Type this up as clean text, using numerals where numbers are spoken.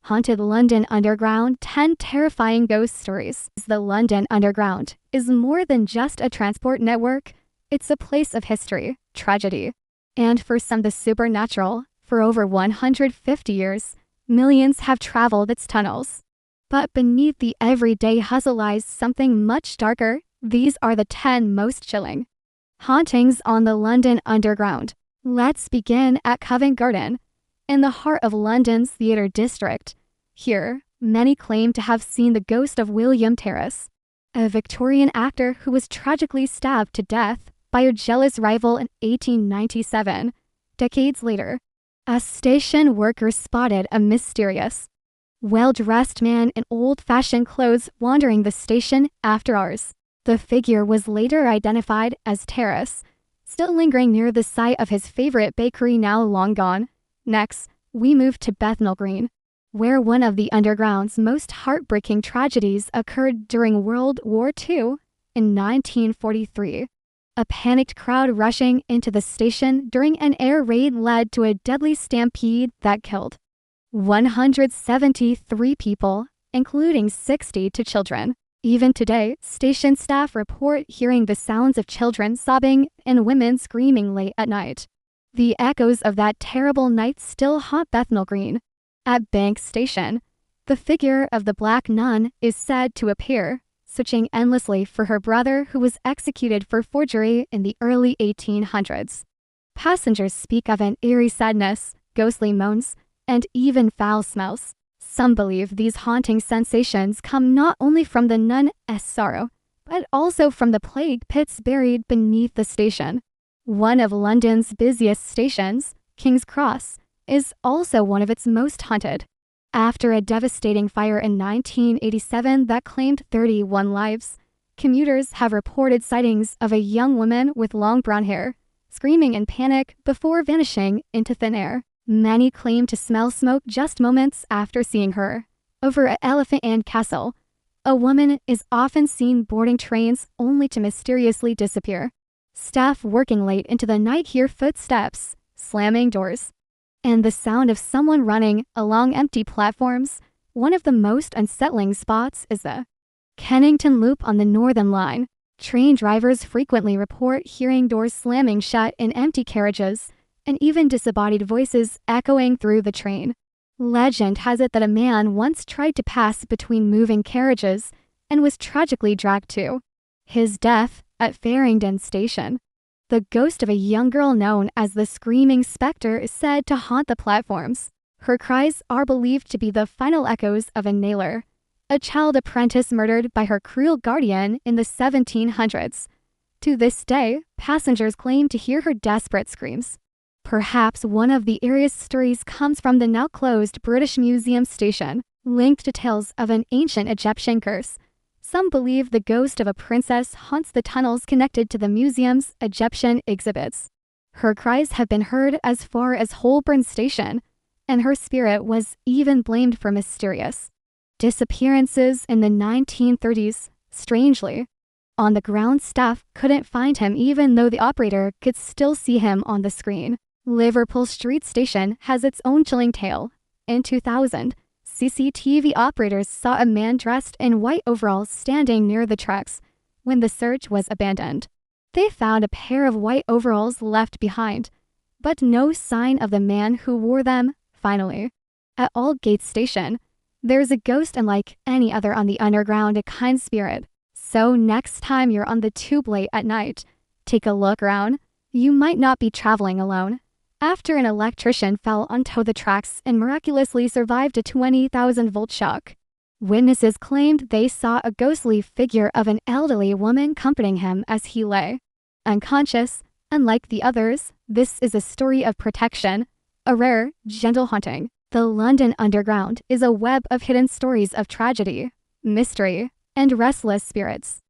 Haunted London Underground 10 Terrifying Ghost Stories. The London Underground is more than just a transport network. It's a place of history, tragedy, and for some the supernatural. For over 150 years, millions have traveled its tunnels. But beneath the everyday hustle lies something much darker. These are the 10 most chilling hauntings on the London Underground. Let's begin at Covent Garden, in the heart of London's theatre district. Here, many claim to have seen the ghost of William Terriss, a Victorian actor who was tragically stabbed to death by a jealous rival in 1897. Decades later, a station worker spotted a mysterious, well-dressed man in old-fashioned clothes wandering the station after hours. The figure was later identified as Terriss, still lingering near the site of his favorite bakery now long gone. Next, we move to Bethnal Green, where one of the Underground's most heartbreaking tragedies occurred during World War II in 1943. A panicked crowd rushing into the station during an air raid led to a deadly stampede that killed 173 people, including 62 children. Even today, station staff report hearing the sounds of children sobbing and women screaming late at night. The echoes of that terrible night still haunt Bethnal Green. At Bank Station, the figure of the Black Nun is said to appear, searching endlessly for her brother who was executed for forgery in the early 1800s. Passengers speak of an eerie sadness, ghostly moans, and even foul smells. Some believe these haunting sensations come not only from the nun's sorrow, but also from the plague pits buried beneath the station. One of London's busiest stations, King's Cross, is also one of its most haunted. After a devastating fire in 1987 that claimed 31 lives, commuters have reported sightings of a young woman with long brown hair, screaming in panic before vanishing into thin air. Many claim to smell smoke just moments after seeing her. Over at Elephant and Castle, a woman is often seen boarding trains only to mysteriously disappear. Staff working late into the night hear footsteps, slamming doors, and the sound of someone running along empty platforms. One of the most unsettling spots is the Kennington Loop on the Northern Line. Train drivers frequently report hearing doors slamming shut in empty carriages, and even disembodied voices echoing through the train. Legend has it that a man once tried to pass between moving carriages and was tragically dragged to his death at Farringdon station. The ghost of a young girl known as the Screaming Spectre is said to haunt the platforms. Her cries are believed to be the final echoes of a nailer, a child apprentice murdered by her cruel guardian in the 1700s. To this day, passengers claim to hear her desperate screams. Perhaps one of the eeriest stories comes from the now-closed British Museum station, linked to tales of an ancient Egyptian curse. Some believe the ghost of a princess haunts the tunnels connected to the museum's Egyptian exhibits. Her cries have been heard as far as Holborn Station, and her spirit was even blamed for mysterious disappearances in the 1930s. Strangely, on the ground staff couldn't find him even though the operator could still see him on the screen. Liverpool Street Station has its own chilling tale. In 2000, CCTV operators saw a man dressed in white overalls standing near the tracks when the search was abandoned. They found a pair of white overalls left behind, but no sign of the man who wore them. Finally, at Aldgate Station, there's a ghost unlike any other on the Underground, a kind spirit. So next time you're on the tube late at night, take a look around. You might not be traveling alone. After an electrician fell onto the tracks and miraculously survived a 20,000-volt shock, witnesses claimed they saw a ghostly figure of an elderly woman comforting him as he lay unconscious. Unlike the others, this is a story of protection, a rare, gentle haunting. The London Underground is a web of hidden stories of tragedy, mystery, and restless spirits.